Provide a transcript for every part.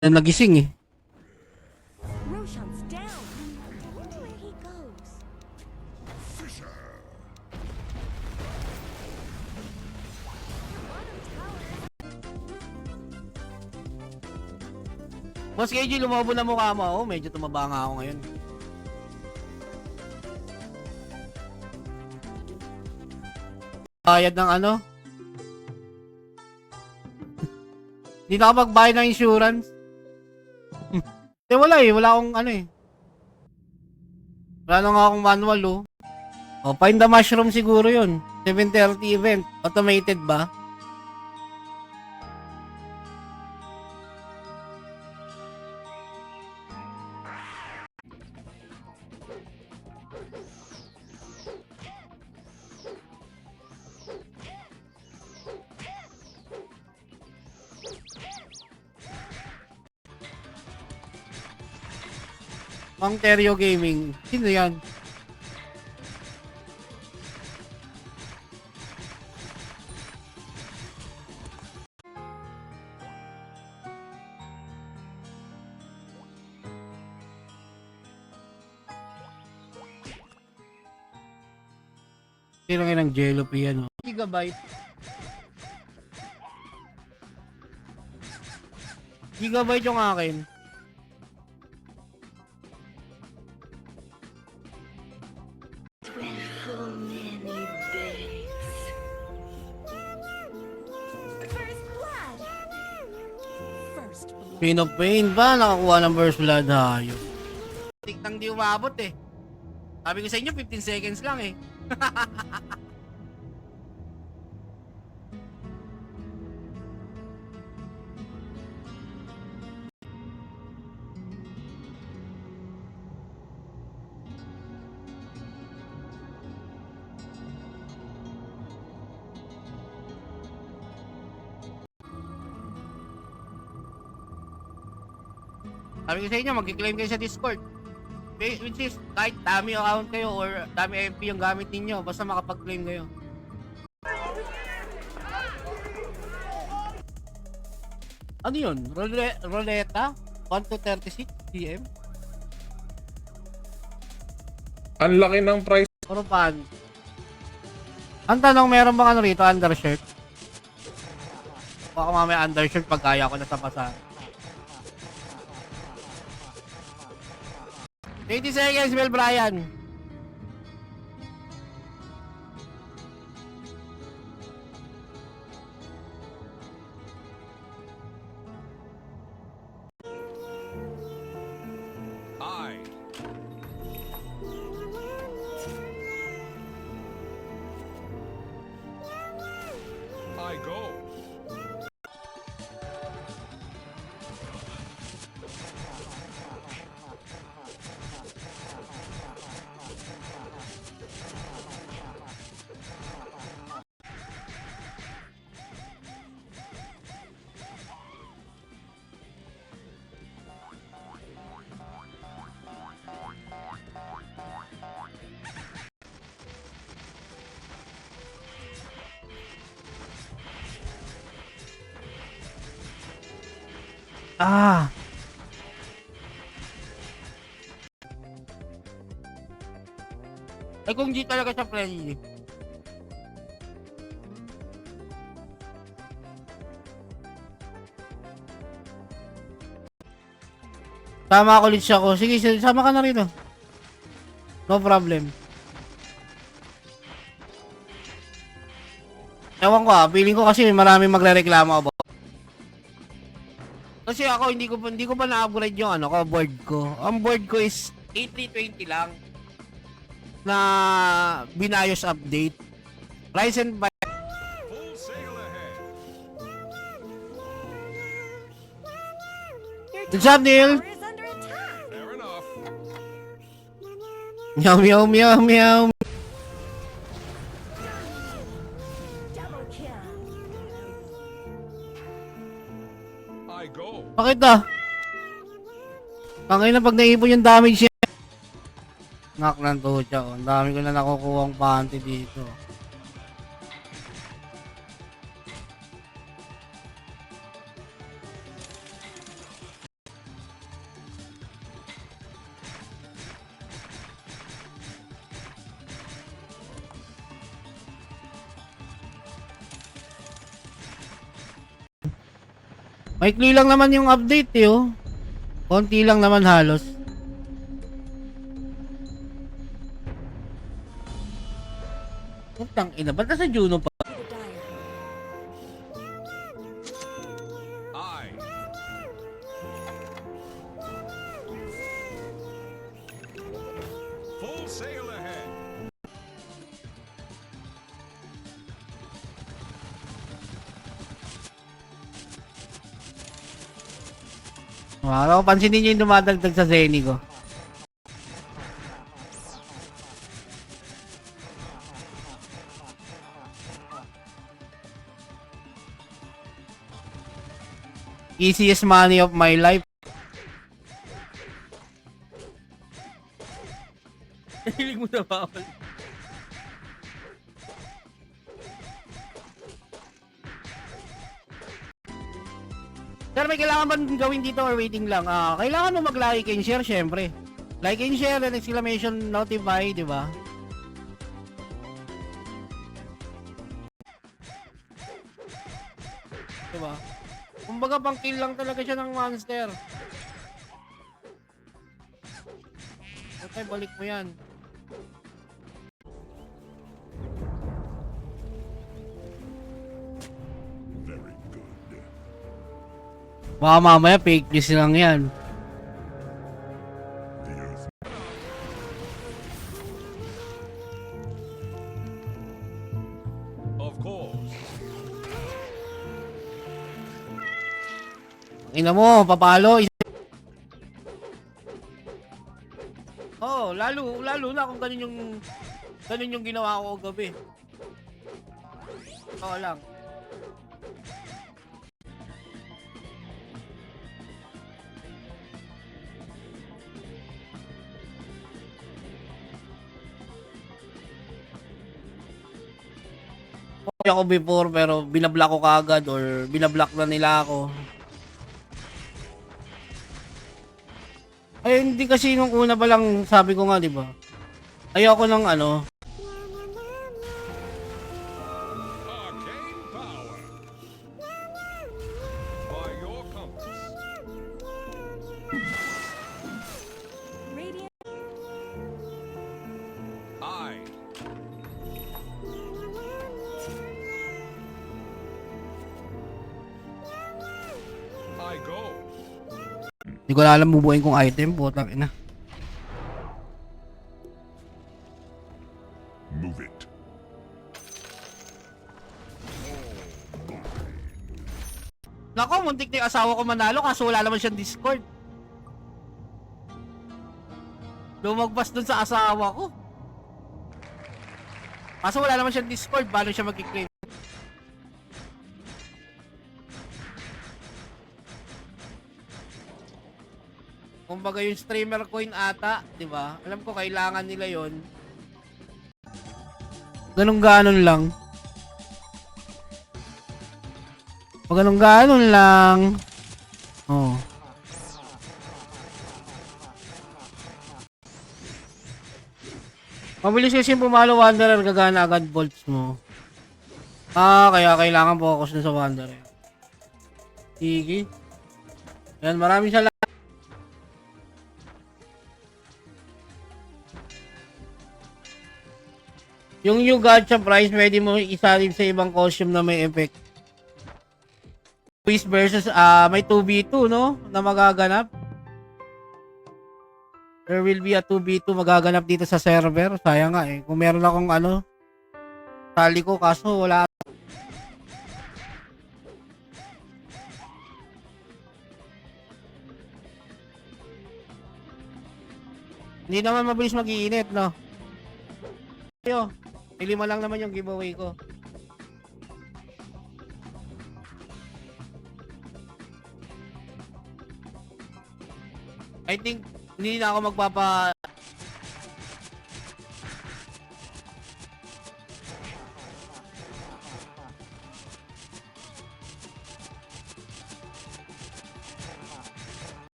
Na nagising eh. Roshan's down. I wonder where he goes. Boss KG, lumabo na mukha mo. Oh, medyo tumaba nga ako ngayon. Bayad ng ano? Hindi na ako magbayad ng insurance. Wala eh. Wala akong ano eh. Wala na nga akong manual oh. Oh, find the mushroom siguro yun. 7:30 event. Automated ba? Mang Teryo Gaming. Sino yan? Sino ng Jello Piano? Gigabyte. Gigabyte yung akin. Pain of Pain ba? Nakakuha ng First Blood hayo. Tiktang di umabot eh. Sabi ko sa inyo 15 seconds lang eh. Sabi ko sa inyo, mag-claim kayo sa Discord. Which is, kahit dami account kayo or dami MP yung gamit ninyo, basta makapag-claim kayo. Ano yun? Roleta? 1 to 36 PM? Ang laki ng price. Puro pan. Ang tanong, meron bang ano rito, undershirt? Baka mamaya undershirt pag kaya ko na sa pasahan. 80 seconds, Mel Brian. I go. Ah. Ay kung di talaga siya friendly. Tama ako ulit siya ko. Sige, sama ka na rito. No problem. Ewan ko feeling ko kasi maraming magrereklamo about. Kasi ako hindi ko pa na-upgrade yung ano ko, board ko. Ang board ko is 8320 lang na binayos update. Ryzen 5. Full sail ahead. What's up, Neil? Tower is under attack. Fair enough. Meow, meow, meow, meow. Double kill. I go. Bakit ah? Tangay na pag naipon yung damage niya. Knock ng tucha ko. Ang dami ko na nakukuha ang panty dito. Maikli lang naman yung update eh, oh. Konti lang naman halos. Putang ina, ba't nasa Juno pa? To the dire. I. Full sail ahead. Wow, pansinin niyo yung dumadagdag sa Zenny ko. Easiest money of my life. Hilig mo na bawal. Sir, may kailangan ba gawin dito or waiting lang? Kailangan mo mag-like and share, syempre. Like and share and exclamation notify, di ba? Di ba? Kumbaga pang kill lang talaga siya ng monster. Okay, balik mo yan. Baka mamaya fake news lang yan. Of course. Ina mo, papalo. Oh, lalo na kung ganun yung ginawa ko gabi. Oo lang. Ako before pero binablock ko kaagad or binablock na nila ako. Ay hindi kasi nung una pa lang sabi ko nga 'di ba? Ayoko ng ano. Arcane power. By your compass. Radiant. I. I go. Hindi ko na alam bubuin kong item, putang ina. Move it. Nako, muntik na yung asawa ko manalo kaso wala naman siyang Discord. Lumagpas dun sa asawa ko. Kaso wala naman siyang Discord, paano siya mag-claim? Kumbaga yung streamer coin ata, 'di ba? Alam ko kailangan nila 'yon. Ganun lang. Ganun lang. Oh. Mabilis kasi yung pumalo Wanderer, gagana agad bolts mo. Kaya kailangan focus na sa Wanderer. Sige. Yan, maraming salamat. Yung new gacha price, pwede mo isalib sa ibang costume na may effect. Quiz versus, may 2v2, no? Na magaganap. There will be a 2v2 magaganap dito sa server. Sayang nga eh. Kung meron akong ano, tali ko, kaso wala. Hindi naman mabilis mag-iinit, no? Ayo. May 5 lang naman yung giveaway ko. I think hindi na ako magpapa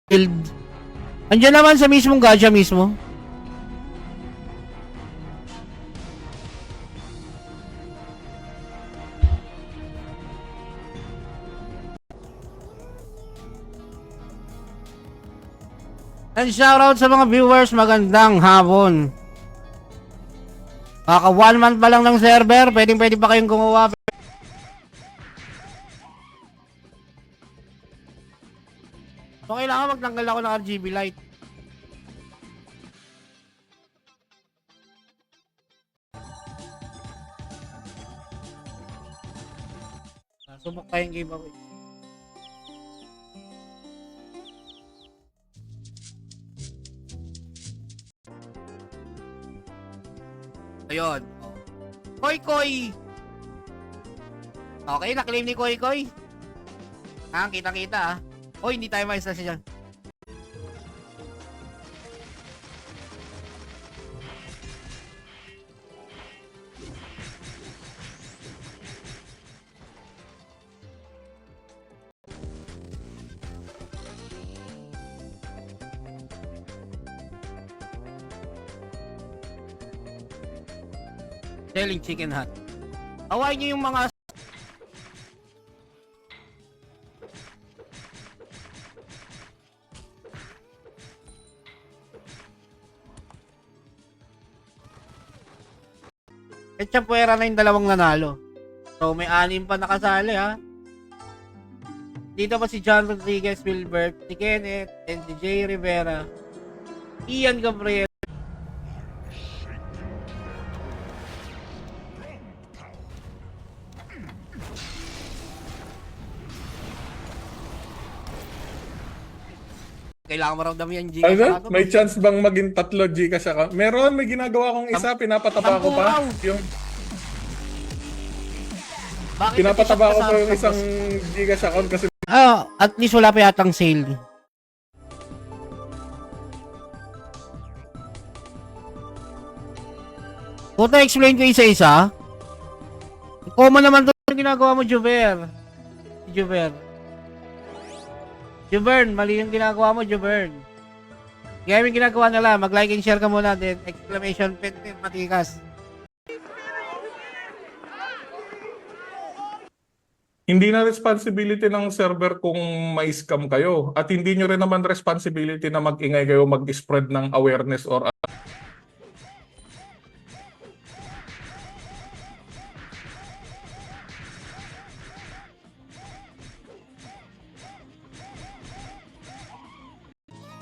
build. Andiyan naman sa mismong gacha mismo. And shoutout sa mga viewers, magandang hapon. Kaka 1 month pa lang ng server, pwede pa kayong gumawa. So kailangan magtanggal ako ng RGB light. Subok tayong giveaway. Ayun. Koy Koy. Okay, na-claim ni Koy Koy. Kita-kita ah. Oh, hindi tayo ma-install siya dyan. Selling chicken hut. Awayin nyo yung mga Etchapuera na yung dalawang nanalo. So may 6 pa nakasali ha. Dito pa si John Rodriguez Wilbert, si Kenneth, and si Jay Rivera, Ian Gabriel. Kailangan maramdam yan, G. Ano? May chance bang maging 3 Gcash account? Meron, may ginagawa kong isa, pinapataba ko pa. Yung Bakit pinapataba ko nag-shop pa ka yung sa- isang Gcash account kasi at least wala pa yatang sale. Puta, explain ko isa-isa. Common naman to yung ginagawa mo, Juver. Juver. Juvern, mali yung ginagawa mo, Juvern. Kaya yung ginagawa nila, mag-like and share ka muna din. Exclamation pin, matikas. hindi na responsibility ng server kung may scam kayo. At hindi nyo rin naman responsibility na mag-ingay kayo mag-spread ng awareness or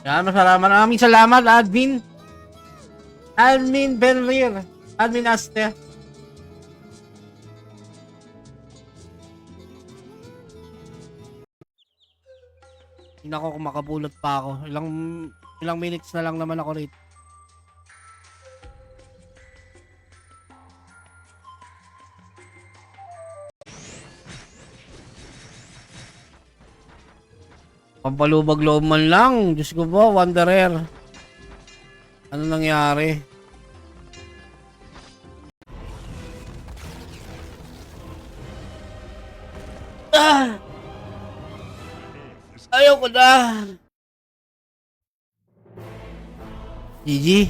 Yan, maraming salamat, Admin. Admin Benrir. Admin Aster. Tingnan ko kung makabulot pa ako. Ilang minutes na lang naman ako rito. Pampalubag loob man lang. Diyos ko po, Wanderer. Ano nangyari? Ah! Ayaw ko na. GG.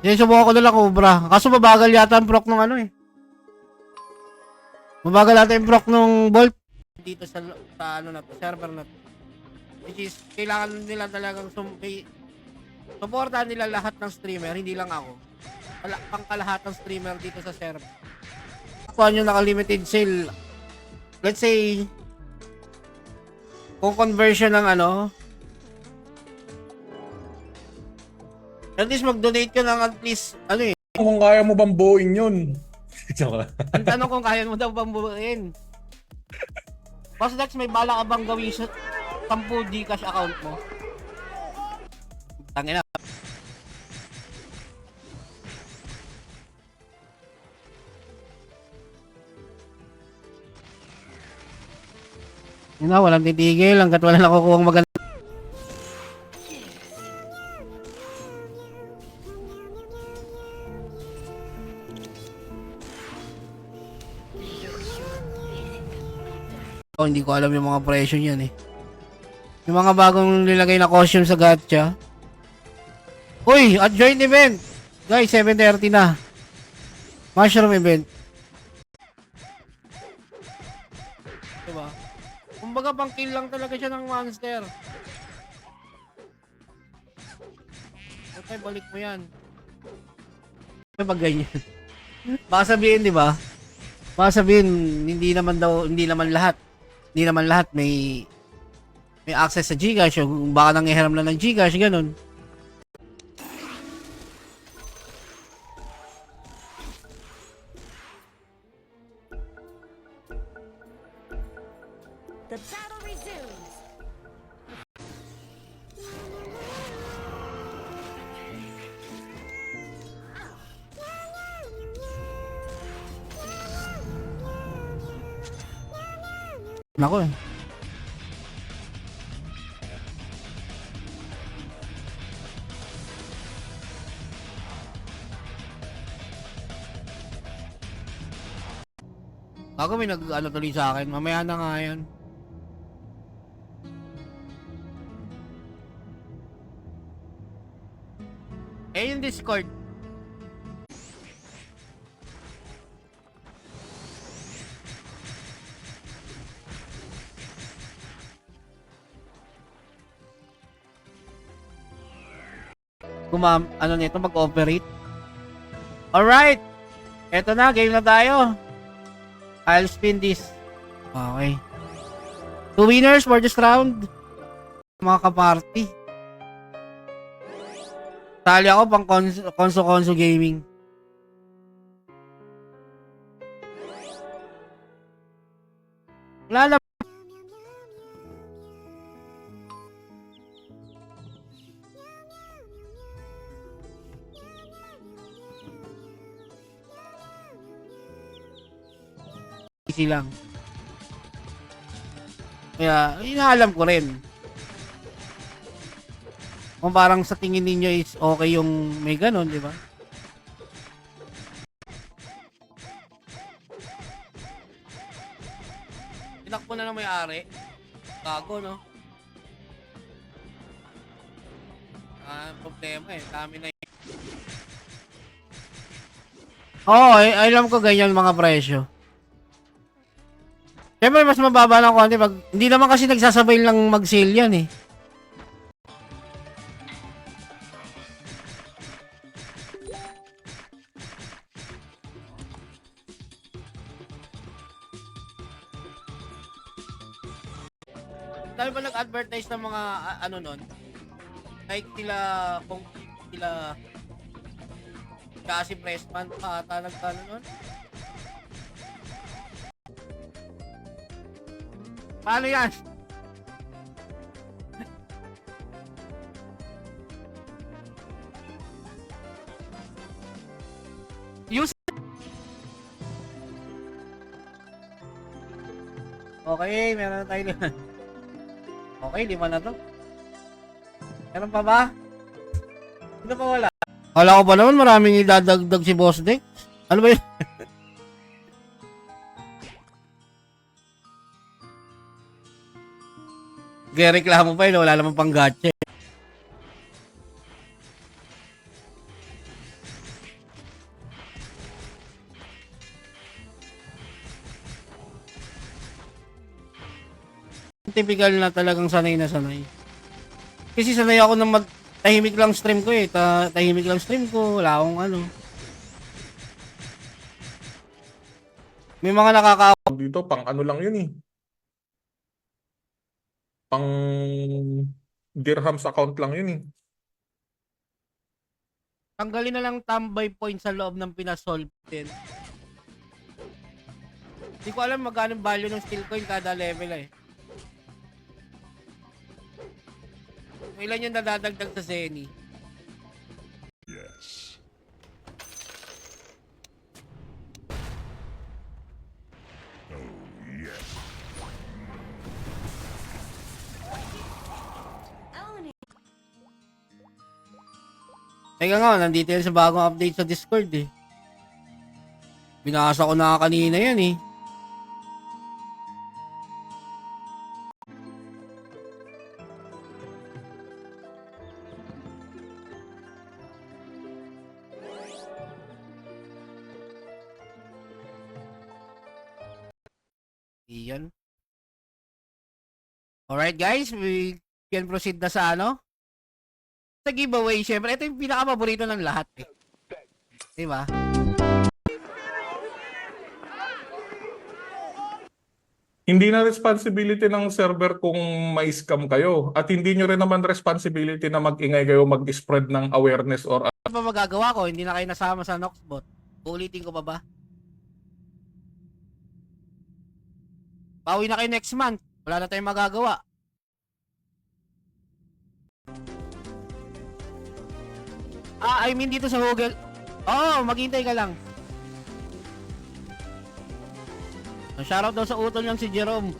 Sinusubukan ko na lang Cobra. Kaso mabagal yata ang proc nung ano eh. Mabagal yata yung proc nung Bolt. Dito sa ano na to, server na to. Which is, kailangan nila talagang supportahan nila lahat ng streamer, hindi lang ako. Pangkalahat ng streamer dito sa server. Kung ano yung naka-limited sale, let's say, kung conversion ng ano, at least mag-donate ka ng at least, ano eh. kung kaya mo bang buuin yun. Ang tanong kung kaya mo daw bang buuin. Boss Dex, may bala ka bang gawin sa 10 Gcash account mo? Tangina. Yun na, walang titigil hanggat wala nakukuha maganda. Oh, hindi ko alam yung mga presyo niyan eh. Yung mga bagong nilagay na costume sa gacha. Uy, at joint event. Guys, 7:30 na. Mushroom event. Diba? Kumbaga pang kill lang talaga siya ng monster. Okay, balik mo yan. Pag ganyan. Baka sabihin, di ba? Baka sabihin, hindi naman lahat may access sa Gcash o baka nanghihiram lang ng Gcash, ganun. The battle resumes. Nako eh. Ako may nag-ano tuloy sa akin. Mamaya na nga yan. Eh yung Discord. Ano nito mag-operate. Alright. Eto na, game na tayo. I'll spin this. Okay. 2 winners for this round. Mga kaparty. Tali ako pang konso gaming. Wala na. Easy lang. Kaya, inaalam ko rin. Kung parang sa tingin ninyo is okay yung may ganun, di ba? Tinakbo na ng may-ari. Gago, no? Problema eh. Dami na yun. Oo, alam ko ganyan mga presyo. Siyempre, mas mababa ng konti pag... Hindi naman kasi nagsasabay lang mag-sale yan eh. Dahil ba nag-advertise ng mga ano nun? Like sila, kung sila kasi pressman pa ata nagkano nun? Paano yan? Use. Okay, meron na tayo naman. Okay, 5 na to. Meron pa ba? Ano pa wala? Kala ko ba naman maraming idadagdag si Boss Dex? Ano ba yun? Reklamo pa yun, wala naman pang gacha. Typical na talagang sanay na sanay. Kasi sanay ako na tahimik lang stream ko eh. Tahimik lang stream ko, wala akong ano. May mga Dito, pang ano lang yun eh. Pang dirhams account lang yun eh. tanggalin na lang tambay point sa loob ng pinasolve din. Hindi ko alam magkano value ng skill coin kada level eh. Ilan yung nadadagdag sa Zenny? Yes. Oh, yes. Own it. Teka nga, nandito yan sa bagong update sa Discord eh. Binasa ko na kanina yan eh. Iyan. Alright guys, we can proceed na sa ano? Sa giveaway, syempre. Ito yung pinaka-paborito ng lahat eh. Diba? Hindi na responsibility ng server kung may scam kayo. At hindi nyo rin naman responsibility na mag-ingay kayo mag-spread ng awareness or Ano pa magagawa ko? Hindi na kayo nasama sa Noxbot. Ulitin ko pa ba? Bawi na kayo next month. Wala na tayong magagawa. I mean dito sa Google. Oo, maghintay ka lang. Shoutout daw sa utol niyang si Jerome.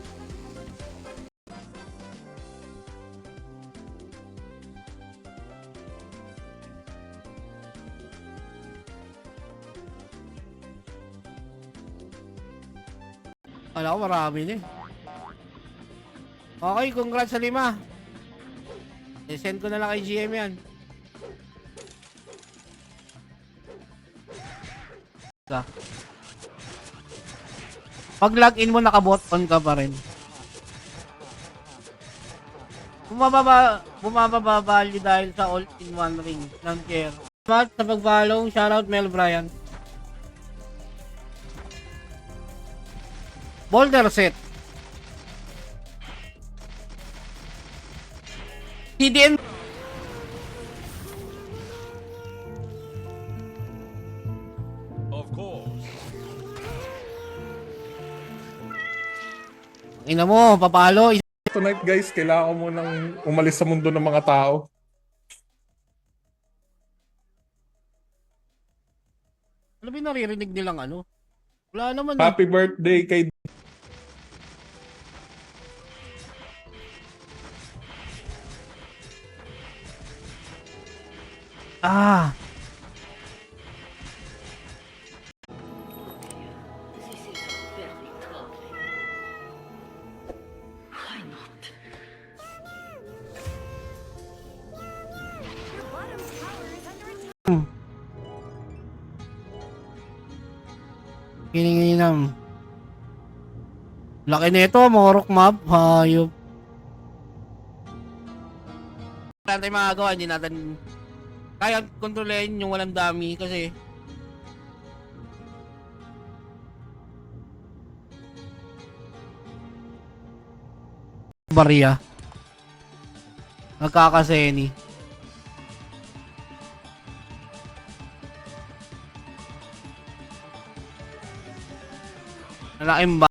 Alam ko marami na eh. Okay, congrats sa 5. I-send ko na lang kay GM yan. Pag login mo nakabot on ka pa rin. Bumababa value dahil sa all-in-one ring ng care. Salamat sa pag-follow. Shoutout Mel Bryan. Boulder set. TDN. Of course. Ina mo, papalo. tonight guys, kailangan mo nang umalis sa mundo ng mga tao. Ano ba yung naririnig nilang ano? Wala naman. Happy birthday kay Ah. Your bottom tower is under attack. Kininginam. Laki nito, Morok map. Hayop. Wala tayong magagawa, hindi natin kaya kontrolin yung walang dami kasi barya. Nagkakaseni. Nalaking ba?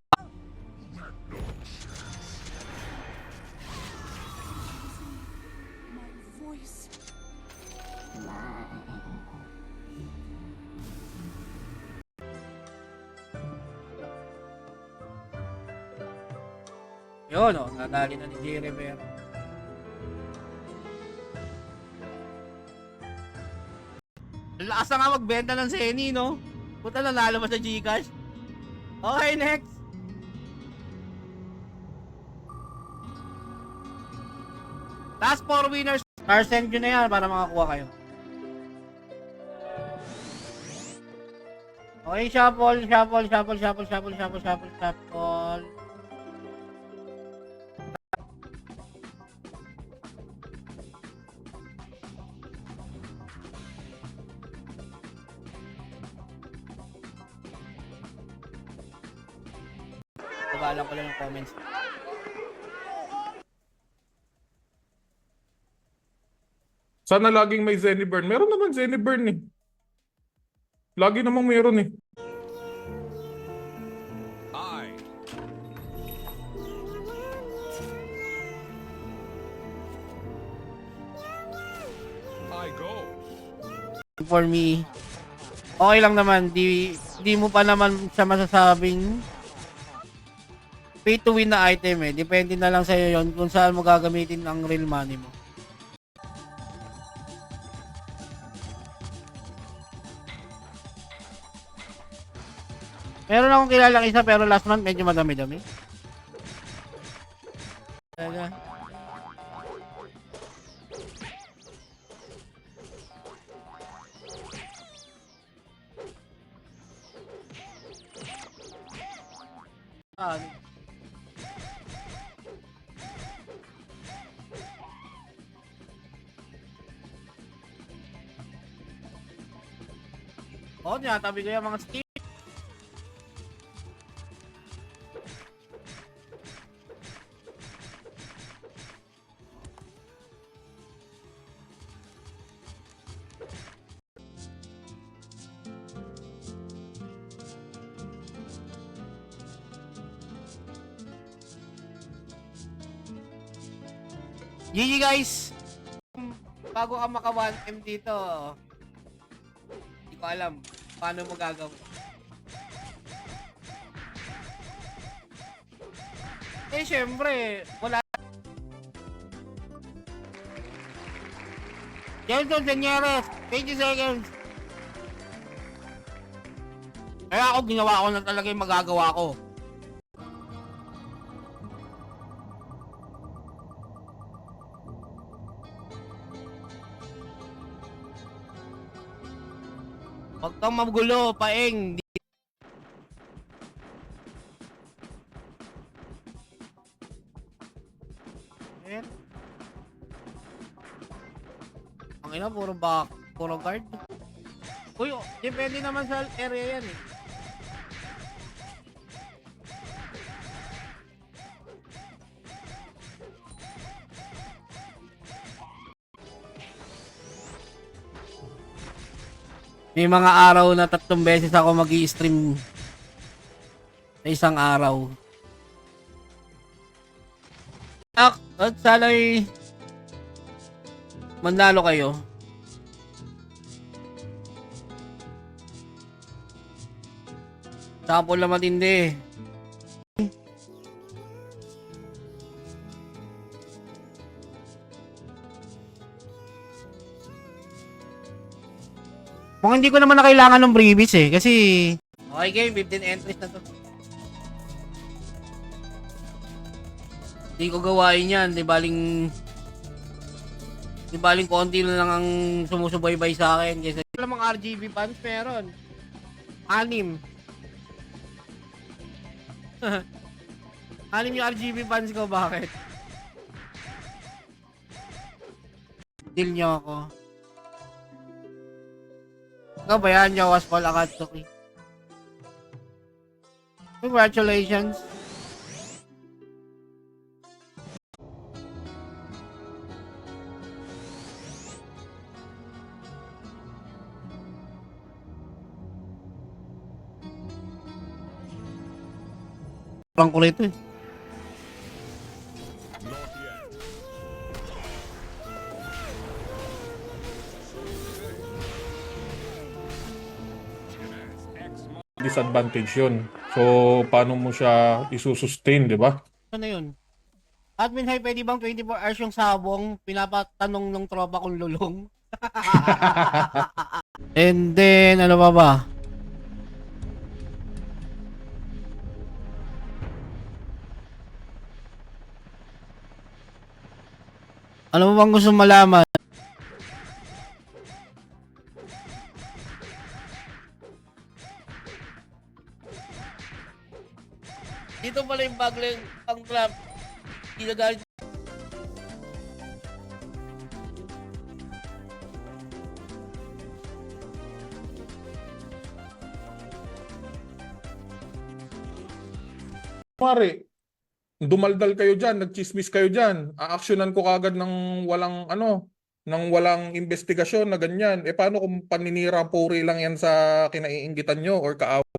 Yun o, nadali na ni J. Rivera. Lakas na nga magbenta ng Seni, no? Puta, nanalo pa sa Gcash. Okay, next. Last 4 winners. Send nyo na yan para makakuha kayo. Okay, shuffle. Tabalan ko lang yung comments. Sana laging may Zeniburn. Meron naman Zeniburn eh. Lagi namang meron eh. I go. For me, okay lang naman. Di mo pa naman siya masasabing pay to win na item eh. Depende na lang sa'yo yon kung saan mo gagamitin ang real money mo. Meron akong kilalang isa pero last month medyo madami-dami. Talaga. Oo, tinatabi ko yung mga steam. GG guys! Bago ka maka 1M dito, hindi ko alam paano mo gagawin. Eh syempre, wala. Jelson Senyeres, 20 seconds. Kaya ako ginawa ko na talaga yung magagawa ko. Huwag kang magulo, paeng. Ayan. Ang ina, puro guard. Uy, depende naman sa area yan eh. May mga araw na 3 beses ako mag-i-stream sa isang araw. At sana'y manalo kayo. Sample na matindi. Kung hindi ko naman na kailangan ng previous eh. Kasi, okay game, 15 entries na to. Hindi ko gawain yan. Di baling konti lang ang sumusubaybay sa akin. Kasi alam mga RGB fans meron. 6. 6 yung RGB fans ko, bakit? Deal nyo ako. Ikaw ba yan, Jawas Paul Akatsuki? Congratulations. Parang ko rito eh. Not yet. Disadvantage yun. So, paano mo siya isusustain, di ba? Ano yun? Admin High, pwede bang 24 hours yung sabong? Pinapatanong ng tropa kong lulong. And then, ano pa ba? Ano mo bang gusto malaman? Dito pala yung baglang pang trap. Ginagamit. Pare, dumaldal kayo dyan, nagchismis kayo dyan, aaksyonan ko kagad ng walang investigasyon na ganyan. Eh paano kung paninira puri lang yan sa kinaiinggitan nyo or kaawa?